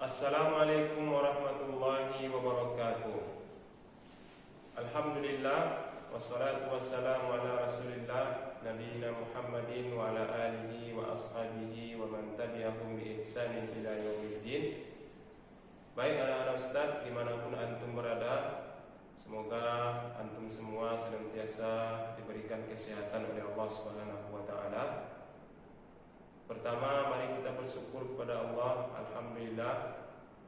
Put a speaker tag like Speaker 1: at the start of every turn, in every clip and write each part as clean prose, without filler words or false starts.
Speaker 1: Assalamualaikum warahmatullahi wabarakatuh. Alhamdulillah, wassalatu wassalamu ala rasulillah nabiyina Muhammadin wa ala alihi wa ashabihi wa man tabi'ahum bi ihsanin ila yaumiddin. Baik anak-anak ustaz dimanapun antum berada, semoga antum semua senantiasa diberikan kesehatan oleh Allah Subhanahu wa ta'ala. Pertama, mari kita bersyukur kepada Allah. Alhamdulillah,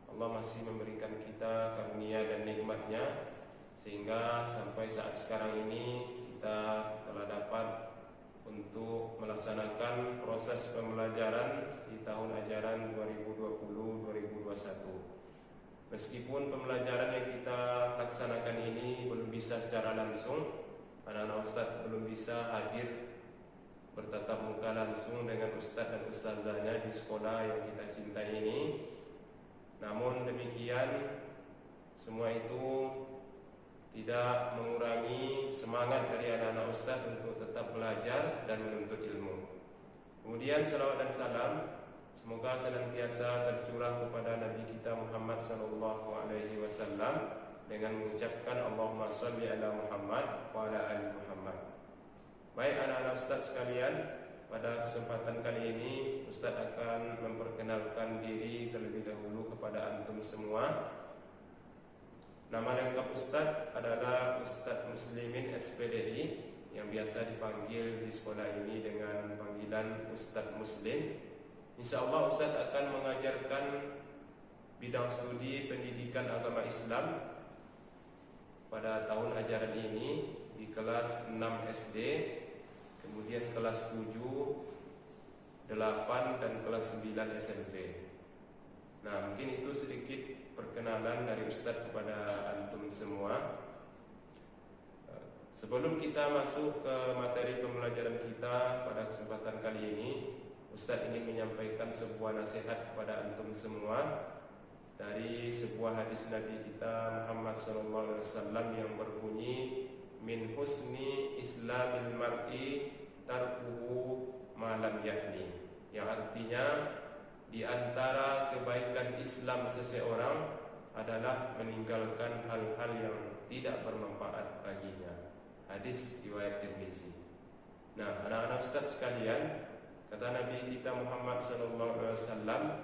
Speaker 1: Allah masih memberikan kita karunia dan nikmatnya, sehingga sampai saat sekarang ini kita telah dapat untuk melaksanakan proses pembelajaran di tahun ajaran 2020-2021. Meskipun pembelajaran yang kita laksanakan ini belum bisa secara langsung, anak-anak ustaz belum bisa hadir bertatap muka langsung dengan ustaz dan ustazahnya di sekolah yang kita cintai ini. Namun demikian, semua itu tidak mengurangi semangat dari anak-anak ustaz untuk tetap belajar dan menuntut ilmu. Kemudian salawat dan salam semoga senantiasa tercurah kepada Nabi kita Muhammad sallallahu alaihi wasallam dengan mengucapkan Allahumma shalli ala Muhammad wa ala ali Muhammad. Baik anak-anak ustaz sekalian, pada kesempatan kali ini ustaz akan memperkenalkan diri terlebih dahulu kepada antum semua. Nama lengkap ustaz adalah Ustaz Muslimin SPDI, yang biasa dipanggil di sekolah ini dengan panggilan Ustaz Muslim. InsyaAllah ustaz akan mengajarkan bidang studi pendidikan agama Islam pada tahun ajaran ini di kelas 6 SD, kemudian kelas 7, 8 dan kelas 9 SMP. Nah, mungkin itu sedikit perkenalan dari Ustadz kepada antum semua. Sebelum kita masuk ke materi pembelajaran kita pada kesempatan kali ini, Ustadz ingin menyampaikan sebuah nasihat kepada antum semua dari sebuah hadis Nabi kita Muhammad SAW yang berbunyi, min husni islamil mar'i tarkuhu ma lam yahni, yang artinya di antara kebaikan Islam seseorang adalah meninggalkan hal-hal yang tidak bermanfaat baginya. Hadis riwayat Tirmizi. Nah, anak-anak ustaz sekalian, kata Nabi kita Muhammad SAW,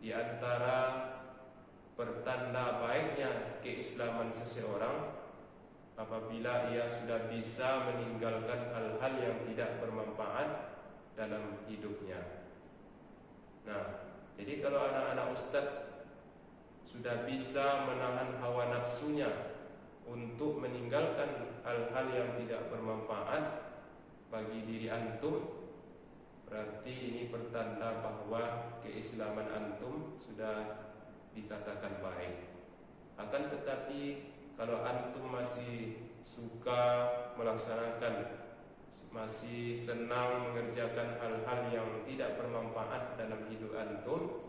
Speaker 1: di antara pertanda baiknya keislaman seseorang apabila ia sudah bisa meninggalkan hal-hal yang tidak bermanfaat dalam hidupnya. Nah, jadi kalau anak-anak ustaz sudah bisa menahan hawa nafsunya untuk meninggalkan hal-hal yang tidak bermanfaat bagi diri antum, berarti ini pertanda bahwa keislaman antum sudah dikatakan baik. Akan tetapi kalau antum masih suka melaksanakan, masih senang mengerjakan hal-hal yang tidak bermanfaat dalam hidup antum,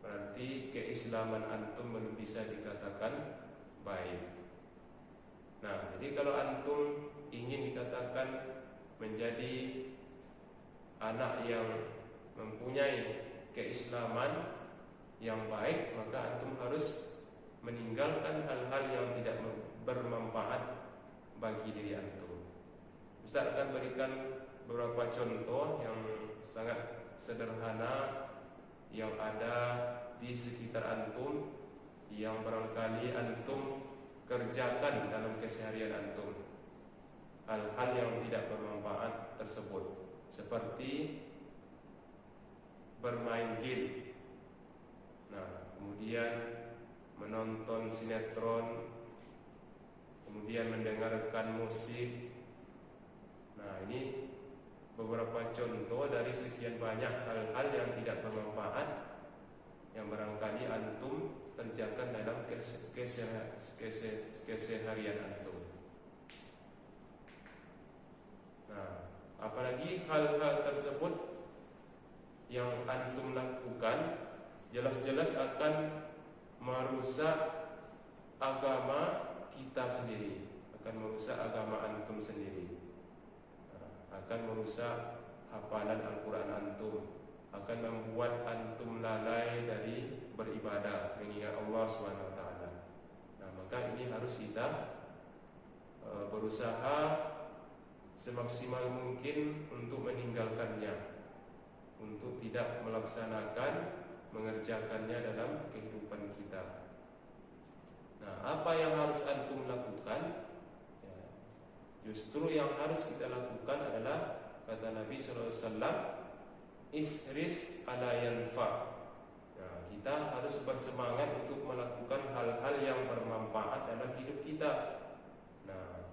Speaker 1: berarti keislaman antum belum bisa dikatakan baik. Nah, jadi kalau antum ingin dikatakan menjadi anak yang mempunyai keislaman yang baik, maka antum harus meninggalkan hal-hal yang tidak bermanfaat bagi diri antum. Ustaz akan berikan beberapa contoh yang sangat sederhana yang ada di sekitar antum, yang barangkali antum kerjakan dalam keseharian antum. Hal-hal yang tidak bermanfaat tersebut, seperti bermain game, nah, kemudian menonton sinetron, kemudian mendengarkan musik. Nah, ini beberapa contoh dari sekian banyak hal-hal yang tidak bermanfaat yang barangkali antum kerjakan dalam keseharian antum. Nah, apalagi hal-hal tersebut yang antum lakukan jelas-jelas akan merusak agama kita sendiri, akan merusak agama antum sendiri, akan merusak hafalan Al-Quran antum, akan membuat antum lalai dari beribadah, mengingat Allah SWT. Nah, maka ini harus kita berusaha semaksimal mungkin untuk meninggalkannya, untuk tidak melaksanakan, mengerjakannya dalam kehidupan kita. Nah, apa yang harus antum lakukan? Ya, justru yang harus kita lakukan adalah kata Nabi SAW, isris ala yanfa. Nah, kita harus bersemangat untuk melakukan hal-hal yang bermanfaat dalam hidup kita. Nah,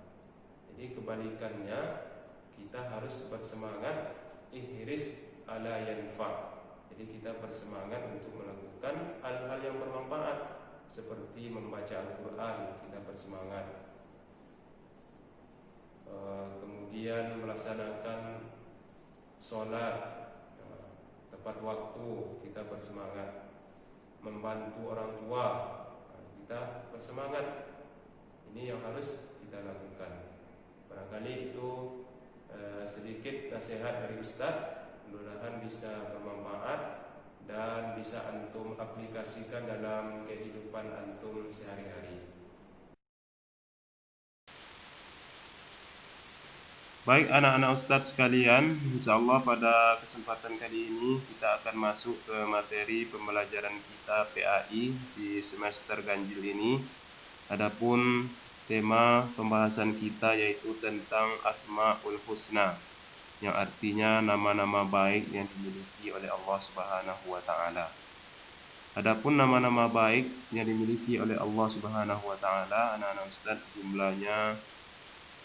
Speaker 1: jadi kebalikannya, kita harus bersemangat ihris ala yanfa. Jadi kita bersemangat untuk melakukan hal-hal yang bermanfaat, seperti membaca Al-Quran, kita bersemangat. Kemudian melaksanakan sholat tepat waktu, kita bersemangat. Membantu orang tua, kita bersemangat. Ini yang harus kita lakukan. Barangkali itu sedikit nasihat dari Ustadz, mudah-mudahan bisa bermanfaat dan bisa antum aplikasikan dalam kehidupan antum sehari-hari. Baik anak-anak Ustadz sekalian, insyaallah pada kesempatan kali ini kita akan masuk ke materi pembelajaran kita PAI di semester ganjil ini. Adapun tema pembahasan kita yaitu tentang Asmaul Husna, yang artinya nama-nama baik yang dimiliki oleh Allah Subhanahu wa taala. Adapun nama-nama baik yang dimiliki oleh Allah Subhanahu wa taala, anak-anak Ustaz, jumlahnya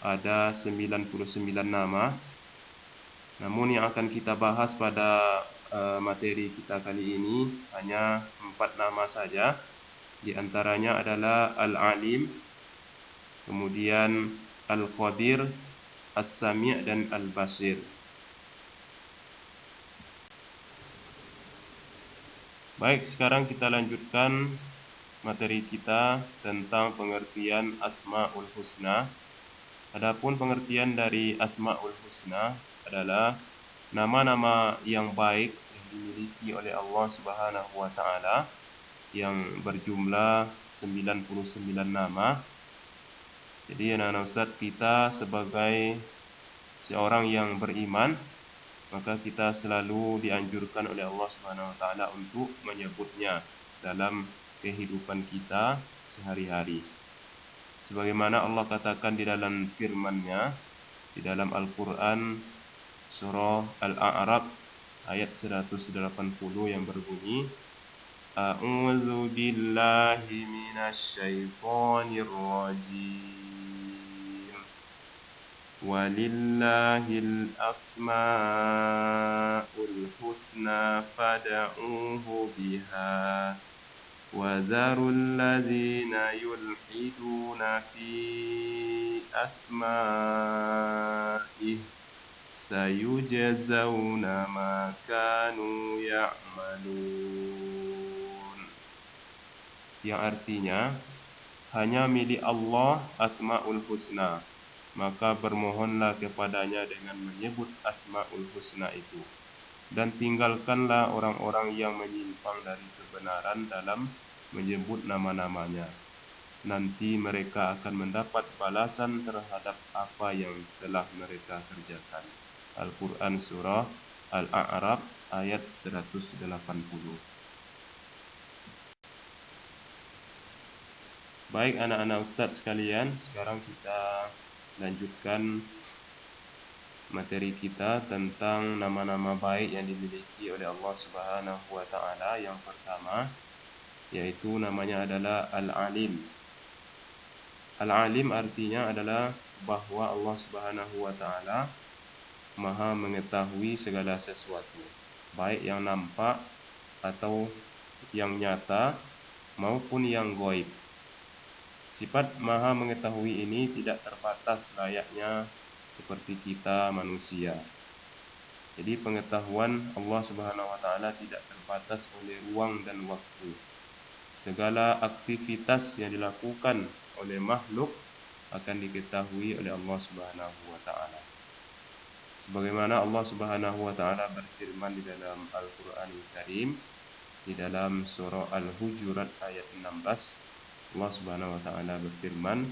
Speaker 1: ada 99 nama. Namun yang akan kita bahas pada materi kita kali ini hanya 4 nama saja. Di antaranya adalah Al-Alim, kemudian Al-Qadir, As-Sami' dan Al-Basir. Baik, sekarang kita lanjutkan materi kita tentang pengertian Asmaul Husna. Adapun pengertian dari Asmaul Husna adalah nama-nama yang baik yang dimiliki oleh Allah Subhanahu wa taala yang berjumlah 99 nama. Jadi anak-anak Ustaz, kita sebagai seorang yang beriman, maka kita selalu dianjurkan oleh Allah Subhanahu wa taala untuk menyebutnya dalam kehidupan kita sehari-hari. Sebagaimana Allah katakan di dalam firman-Nya di dalam Al-Qur'an surah Al-A'raf ayat 180 yang berbunyi, A'udzu billahi minasy syaithanir rajim. Walillahil asmaul husna fad'uuhu biha وَذَرُوا الَّذِينَ يُلْحِدُونَ فِي أَسْمَائِهِ سَيُجْزَوْنَ مَا كَانُوا يَعْمَلُونَ. Yang artinya, hanya milik Allah Asmaul Husna, maka bermohonlah kepadanya dengan menyebut Asmaul Husna itu. Dan tinggalkanlah orang-orang yang menyimpang dari kebenaran dalam menyebut nama-namanya. Nanti mereka akan mendapat balasan terhadap apa yang telah mereka kerjakan. Al-Quran surah Al-A'raf ayat 180. Baik anak-anak Ustadz sekalian, sekarang kita lanjutkan materi kita tentang nama-nama baik yang dimiliki oleh Allah Subhanahu wa taala. Yang pertama yaitu namanya adalah Al-Alim. Al-Alim artinya adalah bahwa Allah Subhanahu wa taala Maha mengetahui segala sesuatu, baik yang nampak atau yang nyata maupun yang gaib. Sifat Maha mengetahui ini tidak terbatas layaknya seperti kita manusia. Jadi pengetahuan Allah Subhanahu wa taala tidak terbatas oleh ruang dan waktu. Segala aktivitas yang dilakukan oleh makhluk akan diketahui oleh Allah Subhanahu wa taala. Sebagaimana Allah Subhanahu wa taala berfirman di dalam Al-Qur'anul Karim di dalam surah Al-Hujurat ayat 16, Allah Subhanahu wa taala berfirman,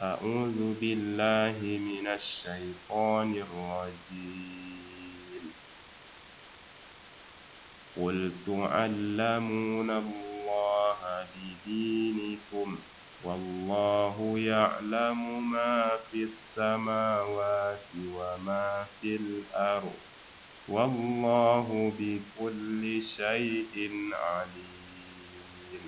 Speaker 1: A'udzu billahi minasy syaithanir rajim. Qul tu'allamuna Allaha bidinikum wallahu ya'lamu ma fis samawati wa ma fil ardh wallahu bikulli syai'in alim.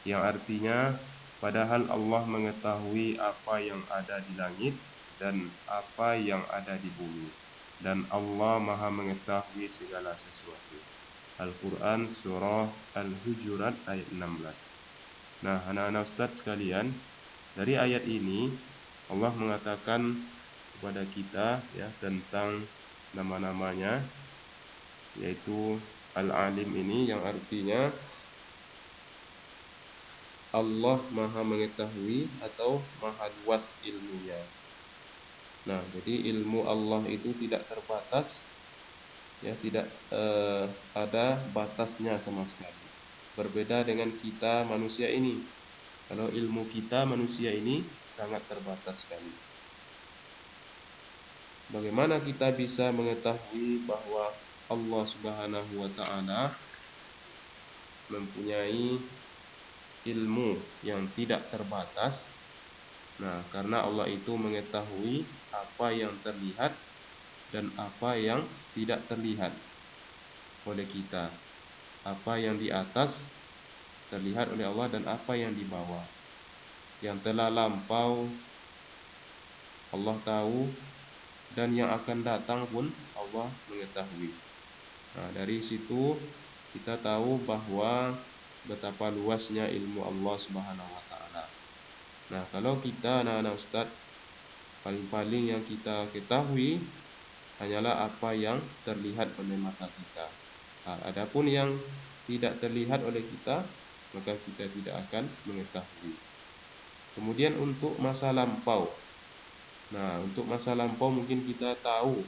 Speaker 1: Yang artinya, padahal Allah mengetahui apa yang ada di langit dan apa yang ada di bumi, dan Allah Maha mengetahui segala sesuatu. Al-Quran surah Al-Hujurat ayat 16. Nah, anak-anak Ustadz sekalian, dari ayat ini Allah mengatakan kepada kita ya tentang nama-namanya, yaitu Al-Alim ini yang artinya Allah Maha mengetahui atau Maha luas ilmunya. Nah, jadi ilmu Allah itu tidak terbatas, ya, tidak ada batasnya sama sekali. Berbeda dengan kita manusia ini. Kalau ilmu kita manusia ini sangat terbatas sekali. Bagaimana kita bisa mengetahui bahwa Allah Subhanahu wa taala mempunyai ilmu yang tidak terbatas? Nah, karena Allah itu mengetahui apa yang terlihat dan apa yang tidak terlihat oleh kita. Apa yang di atas terlihat oleh Allah dan apa yang di bawah. Yang telah lampau Allah tahu, dan yang akan datang pun Allah mengetahui. Nah, dari situ kita tahu bahwa betapa luasnya ilmu Allah Subhanahu wa taala. Nah, kalau kita anak-anak Ustadz, paling-paling yang kita ketahui hanyalah apa yang terlihat oleh mata kita. Nah, adapun yang tidak terlihat oleh kita, maka kita tidak akan mengetahui. Kemudian untuk masa lampau. Nah, untuk masa lampau mungkin kita tahu,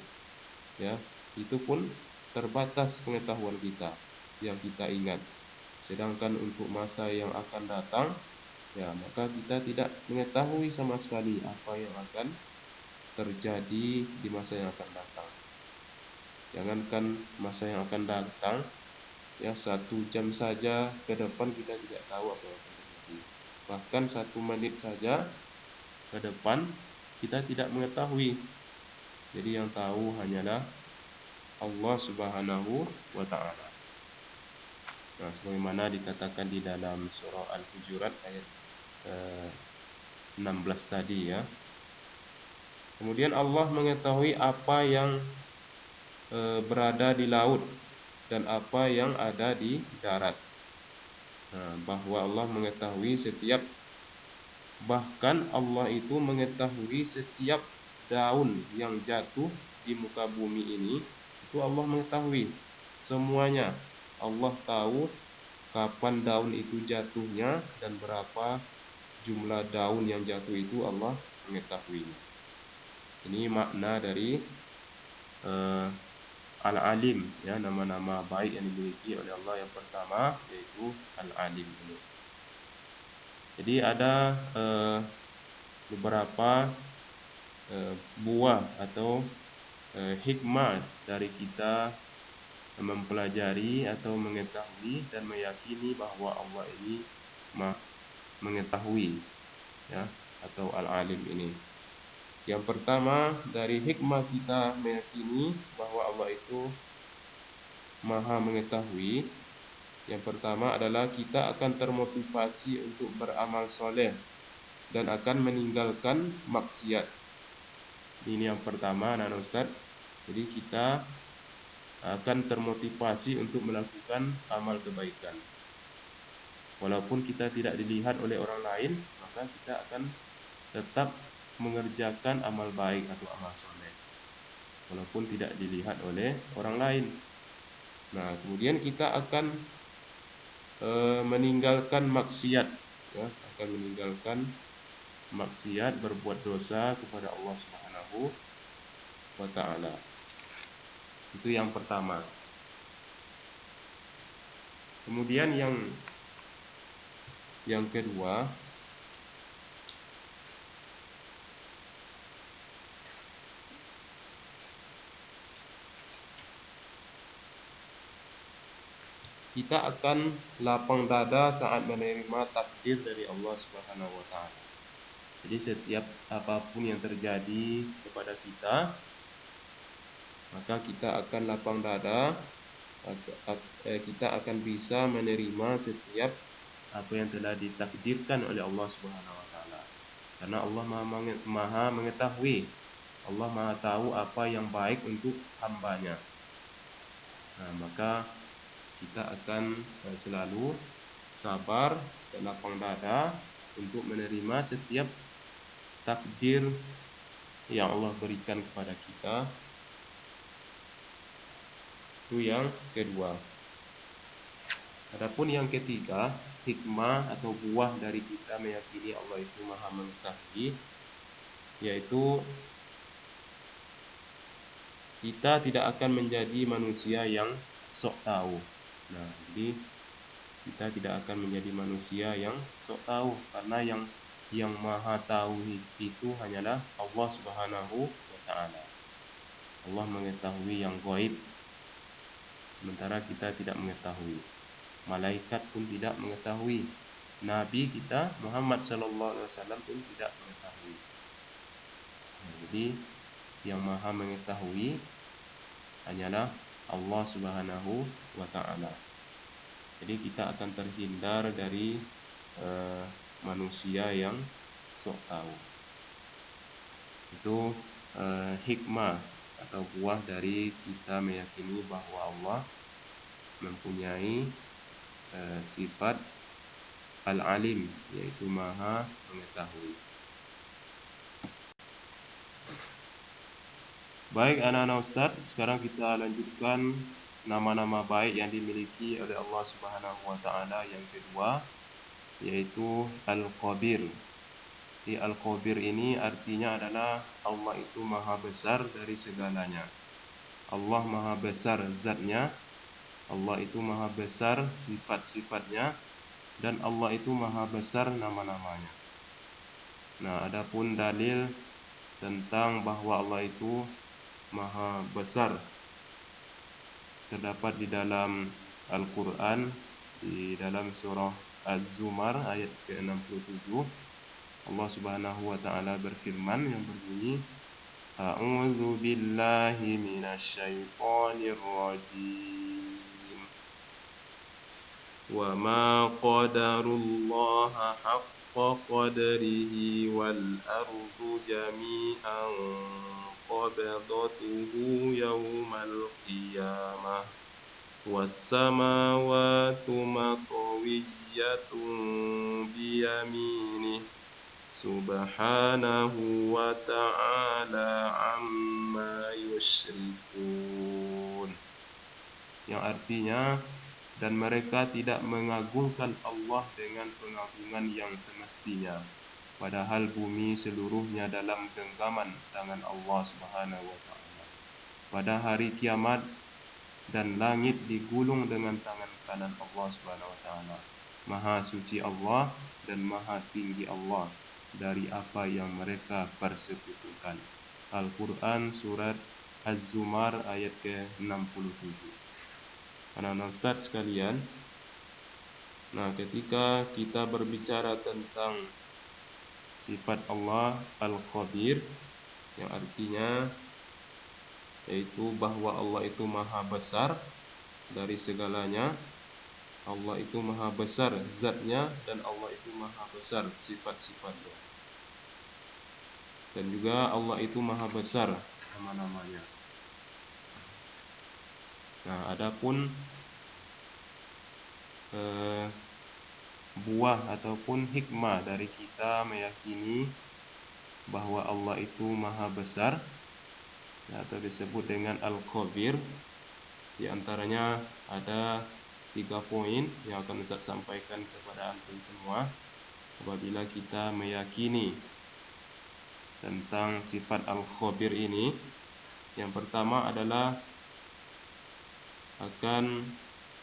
Speaker 1: ya, itu pun terbatas pengetahuan kita yang kita ingat. Sedangkan untuk masa yang akan datang, ya, maka kita tidak mengetahui sama sekali apa yang akan terjadi di masa yang akan datang. Jangankan masa yang akan datang, ya, 1 jam saja ke depan kita tidak tahu apa yang akan terjadi. Bahkan 1 menit saja ke depan kita tidak mengetahui. Jadi yang tahu hanyalah Allah Subhanahu wa taala. Nah, sebagaimana dikatakan di dalam surah Al-Hujurat ayat 16 tadi, ya. Kemudian Allah mengetahui apa yang berada di laut dan apa yang ada di darat. Nah, bahwa Allah mengetahui bahkan Allah itu mengetahui setiap daun yang jatuh di muka bumi ini, itu Allah mengetahui semuanya. Allah tahu kapan daun itu jatuhnya dan berapa jumlah daun yang jatuh itu Allah mengetahui. Ini makna dari Al-Alim, ya, nama-nama baik yang dimiliki oleh Allah yang pertama yaitu Al-Alim ini. Jadi ada beberapa buah atau hikmah dari kita mempelajari atau mengetahui dan meyakini bahwa Allah ini mengetahui, ya, atau Al-Alim ini. Yang pertama dari hikmah kita meyakini bahwa Allah itu Maha mengetahui, yang pertama adalah kita akan termotivasi untuk beramal soleh dan akan meninggalkan maksiat. Ini yang pertama, anak Ustaz. Jadi kita akan termotivasi untuk melakukan amal kebaikan. Walaupun kita tidak dilihat oleh orang lain, maka kita akan tetap mengerjakan amal baik atau amal soleh walaupun tidak dilihat oleh orang lain. Nah, kemudian kita akan meninggalkan maksiat, ya, akan meninggalkan maksiat, berbuat dosa kepada Allah Subhanahu wa ta'ala. Itu yang pertama. Kemudian yang kedua, kita akan lapang dada saat menerima takdir dari Allah Subhanahu wa taala. Jadi setiap apapun yang terjadi kepada kita, maka kita akan lapang dada, kita akan bisa menerima setiap apa yang telah ditakdirkan oleh Allah Subhanahu wa taala. Karena Allah Maha mengetahui, Allah Maha tahu apa yang baik untuk hambanya. Nah, maka kita akan selalu sabar dan lapang dada untuk menerima setiap takdir yang Allah berikan kepada kita. Itu yang kedua. Adapun yang ketiga, hikmah atau buah dari kita meyakini Allah itu Maha mengetahui, yaitu kita tidak akan menjadi manusia yang sok tahu. Nah, jadi kita tidak akan menjadi manusia yang sok tahu, karena yang Maha tahu itu hanyalah Allah Subhanahu wa taala. Allah mengetahui yang gaib, sementara kita tidak mengetahui. Malaikat pun tidak mengetahui. Nabi kita Muhammad sallallahu alaihi wasallam pun tidak mengetahui. Nah, jadi yang Maha mengetahui hanyalah Allah Subhanahu wa taala. Jadi kita akan terhindar dari manusia yang sok tahu. Itu hikmah atau buah dari kita meyakini bahwa Allah mempunyai sifat al-alim, yaitu Maha mengetahui. Baik anak-anak Ustaz, sekarang kita lanjutkan nama-nama baik yang dimiliki oleh Allah Subhanahu wa taala yang kedua, yaitu Al-Khabir. Di Al-Khabir ini artinya adalah Allah itu Maha besar dari segalanya. Allah Maha besar zatnya, Allah itu Maha besar sifat-sifatnya, dan Allah itu Maha besar nama-namanya. Nah, adapun dalil tentang bahwa Allah itu Maha besar terdapat di dalam Al-Quran, di dalam surah Az-Zumar ayat ke-67. Allah Subhanahu wa taala berfirman yang berbunyi, A'udzu billahi minasyaitonir rajim. Wa ma qadarullaha haqqa qadrihi wal ardu jami'an qabdatuhu yawmal qiyamah was samawati matwiyyatun biyaminih subhanahu wa ta'ala amma yusyrikun. Yang artinya, dan mereka tidak mengagungkan Allah dengan pengagungan yang semestinya, padahal bumi seluruhnya dalam genggaman tangan Allah Subhanahu wa taala pada hari kiamat, dan langit digulung dengan tangan kanan Allah Subhanahu wa taala. Maha suci Allah dan maha tinggi Allah dari apa yang mereka persekutukan. Al-Quran surat Az-Zumar ayat ke-67. Anak-anak Ustaz sekalian, nah ketika kita berbicara tentang sifat Allah Al-Khabir, yang artinya yaitu bahwa Allah itu Maha besar dari segalanya, Allah itu Maha besar zatnya, dan Allah itu Maha besar sifat-sifatnya, dan juga Allah itu Maha besar nama-namanya. Nah, adapun buah ataupun hikmah dari kita meyakini bahwa Allah itu Maha besar, atau disebut dengan Al-Khabir, di antaranya ada 3 poin yang akan kita sampaikan kepada antum semua. Apabila kita meyakini tentang sifat Al-Khabir ini, Yang pertama adalah akan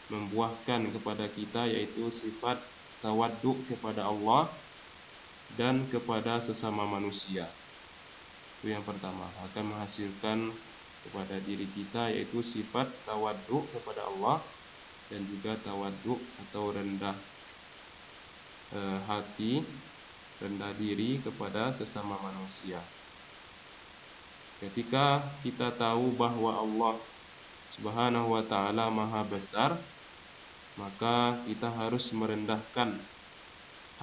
Speaker 1: membuahkan kepada kita yaitu sifat tawaddu kepada Allah dan kepada sesama manusia. Itu yang pertama, akan menghasilkan kepada diri kita yaitu sifat tawaddu kepada Allah dan juga tawaddu atau rendah hati, rendah diri kepada sesama manusia. Ketika kita tahu bahwa Allah Subhanahu wa ta'ala maha besar, maka kita harus merendahkan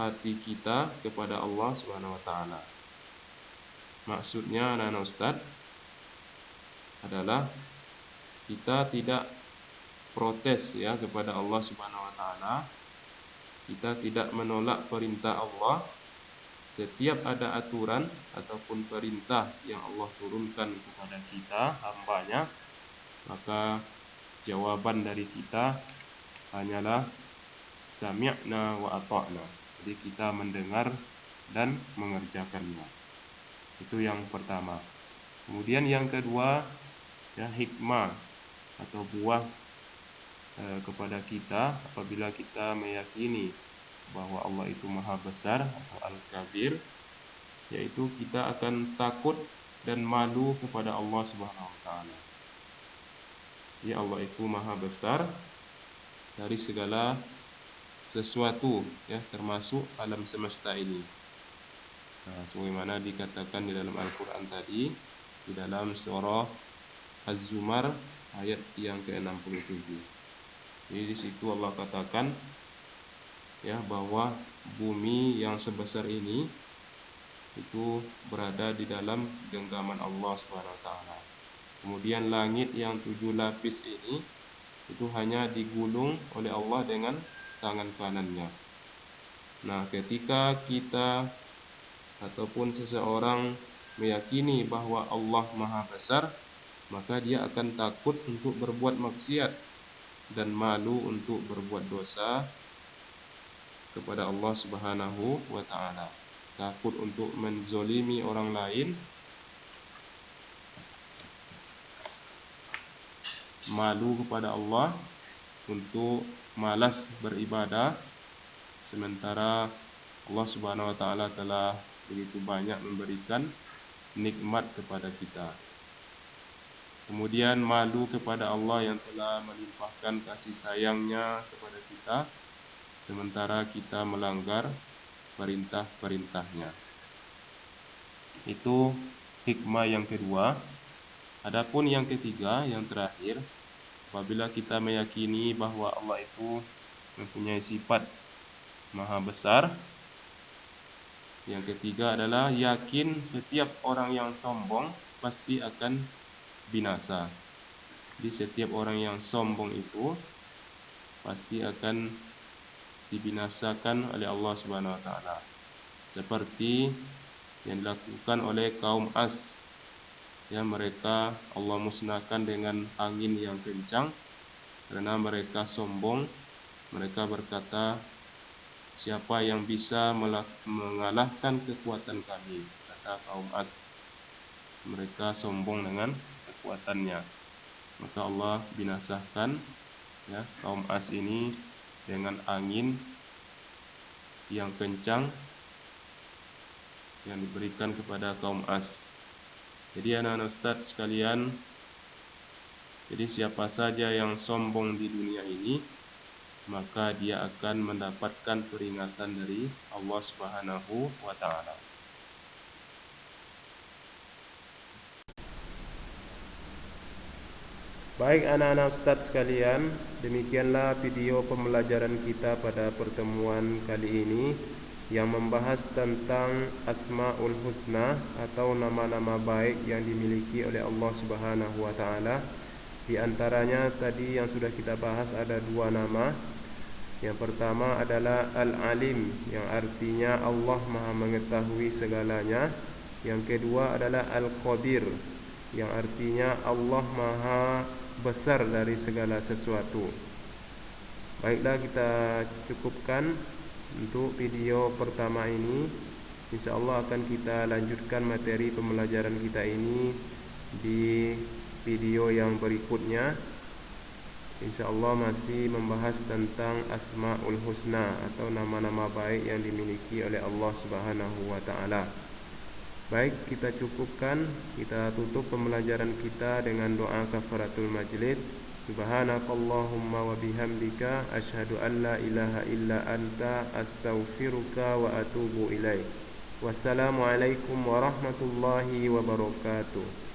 Speaker 1: hati kita kepada Allah Subhanahu wa ta'ala. Maksudnya anak-anak Ustaz adalah kita tidak protes ya kepada Allah Subhanahu wa ta'ala. Kita tidak menolak perintah Allah. Setiap ada aturan ataupun perintah yang Allah turunkan kepada kita, hambanya, maka jawaban dari kita hanyalah sami'na wa ata'na. Jadi kita mendengar dan mengerjakannya. Itu yang pertama. Kemudian yang kedua, ya, hikmah atau buah kepada kita apabila kita meyakini bahwa Allah itu maha besar atau al-kabir, yaitu kita akan takut dan malu kepada Allah Subhanahu wa ta'ala. Ya, Allah itu maha besar dari segala sesuatu, ya, termasuk alam semesta ini. Nah, sebagaimana dikatakan di dalam Al-Quran tadi, di dalam surah Az-Zumar ayat yang ke-67. Jadi di situ Allah katakan ya bahwa bumi yang sebesar ini itu berada di dalam genggaman Allah Subhanahu wa taala. Kemudian langit yang 7 lapis ini itu hanya digulung oleh Allah dengan tangan kanannya. Nah, ketika kita ataupun seseorang meyakini bahwa Allah maha besar, maka dia akan takut untuk berbuat maksiat dan malu untuk berbuat dosa kepada Allah Subhanahu wa ta'ala. Takut untuk menzolimi orang lain, malu kepada Allah untuk malas beribadah, sementara Allah Subhanahu wa ta'ala telah begitu banyak memberikan nikmat kepada kita. Kemudian malu kepada Allah yang telah melimpahkan kasih sayangnya kepada kita, sementara kita melanggar perintah-perintahnya. Itu hikmah yang kedua. Adapun yang ketiga, yang terakhir, apabila kita meyakini bahwa Allah itu mempunyai sifat maha besar, yang ketiga adalah yakin setiap orang yang sombong pasti akan binasa. Jadi setiap orang yang sombong itu pasti akan dibinasakan oleh Allah Subhanahu wa taala. Seperti yang dilakukan oleh kaum As. Ya, mereka Allah musnahkan dengan angin yang kencang karena mereka sombong. Mereka berkata, siapa yang bisa mengalahkan kekuatan kami, kata kaum As. Mereka sombong dengan kekuatannya, maka Allah binasakan ya kaum As ini dengan angin yang kencang yang diberikan kepada kaum As. Jadi anak-anak Ustaz sekalian, jadi siapa saja yang sombong di dunia ini, maka dia akan mendapatkan peringatan dari Allah Subhanahu wa ta'ala. Baik anak-anak Ustaz sekalian, demikianlah video pembelajaran kita pada pertemuan kali ini yang membahas tentang Asmaul Husna atau nama-nama baik yang dimiliki oleh Allah Subhanahu wa ta'ala. Di antaranya tadi yang sudah kita bahas ada 2 nama. Yang pertama adalah Al-Alim, yang artinya Allah maha mengetahui segalanya. Yang kedua adalah Al-Qadir, yang artinya Allah maha besar dari segala sesuatu. Baiklah, kita cukupkan untuk video pertama ini. InsyaAllah akan kita lanjutkan materi pembelajaran kita ini di video yang berikutnya. InsyaAllah masih membahas tentang Asma'ul Husna atau nama-nama baik yang dimiliki oleh Allah Subhanahu wa ta'ala. Baik, kita cukupkan. Kita tutup pembelajaran kita dengan doa kafaratul majlis. Subhanakallahumma wa bihamdika asyhadu an la ilaha illa anta astaghfiruka wa atubu ilaik. Wassalamualaikum warahmatullahi wabarakatuh.